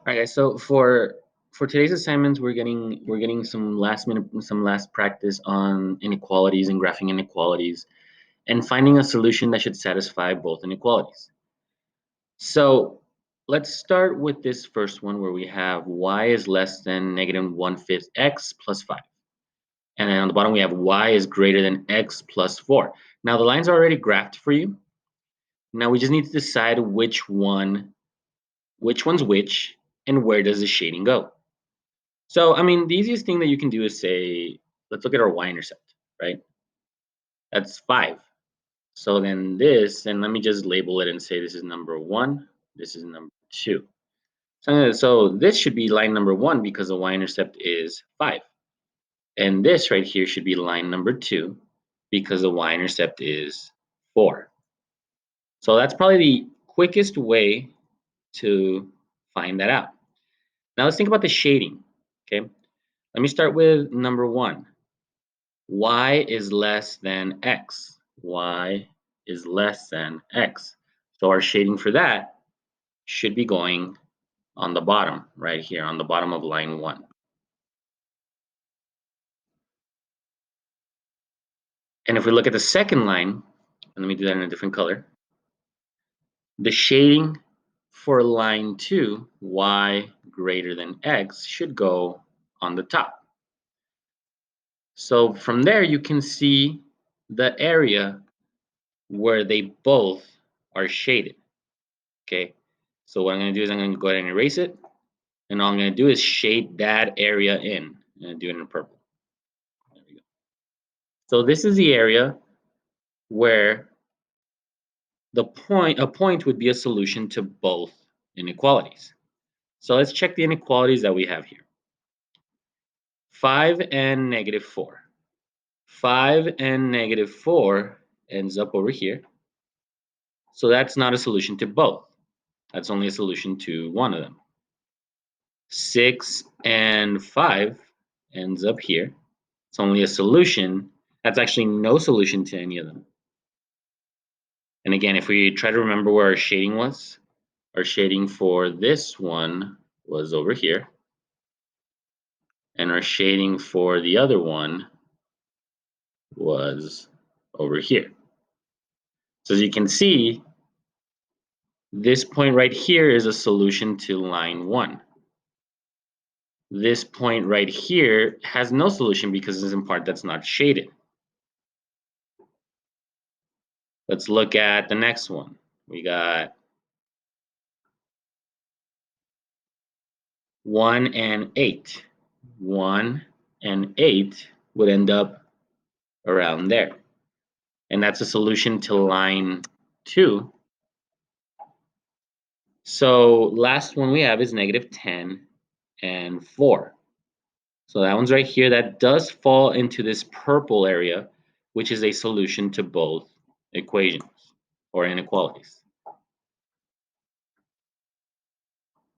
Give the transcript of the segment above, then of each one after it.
All right, guys. So for today's assignments, we're getting some last practice on inequalities and graphing inequalities and finding a solution that should satisfy both inequalities. So let's start with this first one where we have y is less than negative 1/5 x plus 5. And then on the bottom we have y is greater than x plus 4. Now the lines are already graphed for you. Now we just need to decide which one's which, and where does the shading go. So, I mean, the easiest thing that you can do is say, let's look at our y-intercept, right? That's 5. So then this, and let me just label it and say this is number 1, this is number 2. So this should be line number 1 because the y-intercept is 5. And this right here should be line number 2 because the y-intercept is 4. So that's probably the quickest way to find that out. Now let's think about the shading, okay? Let me start with number 1. Y is less than x. Y is less than x. So our shading for that should be going on the bottom, right here, on the bottom of line 1. And if we look at the second line, and let me do that in a different color, the shading for line 2, y greater than x, should go on the top. So from there, you can see the area where they both are shaded. Okay, so what I'm going to do is I'm going to go ahead and erase it, and all I'm going to do is shade that area in. I'm going to do it in purple. There we go. So this is the area where a point would be a solution to both inequalities. So let's check the inequalities that we have here. 5 and negative 4. 5 and negative 4 ends up over here. So that's not a solution to both. That's only a solution to one of them. 6 and 5 ends up here. It's only a solution. That's actually no solution to any of them. And again, if we try to remember where our shading was, our shading for this one was over here. And our shading for the other one was over here. So as you can see, this point right here is a solution to line 1. This point right here has no solution because it's in part that's not shaded. Let's look at the next one. We got 1 and 8. 1 and 8 would end up around there. And that's a solution to line 2. So last one we have is negative 10 and 4. So that one's right here. That does fall into this purple area, which is a solution to both equations or inequalities.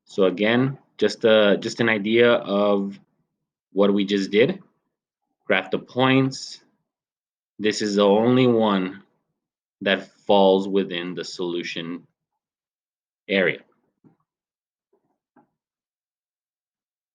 So again, just an idea of what we just did. Graph the points. This is the only one that falls within the solution area.